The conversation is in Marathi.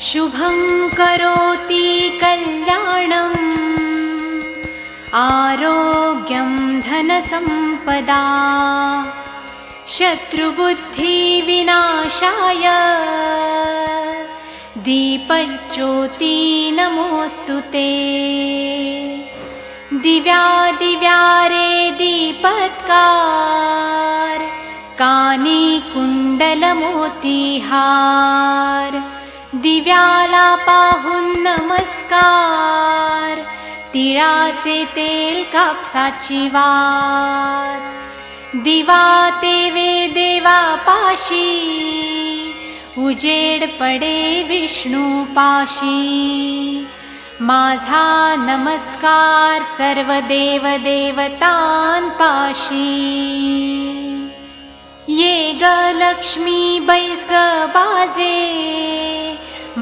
शुभं करोति कल्याणम् आरोग्यं धनसम्पदा शत्रुबुद्धिविनाशाय दीपज्योति नमोऽस्तुते। दिव्यादिव्यारे दीपत्कार कानी कुंडलमोतीहार दिव्याला पाहून नमस्कार तिळाचे तेल कापसाची वात दिवा तेवे देवा पाशी उजेड पडे विष्णू पाशी माझा नमस्कार सर्व देव देवतांपाशी ये ग लक्ष्मी बैस ग बाजे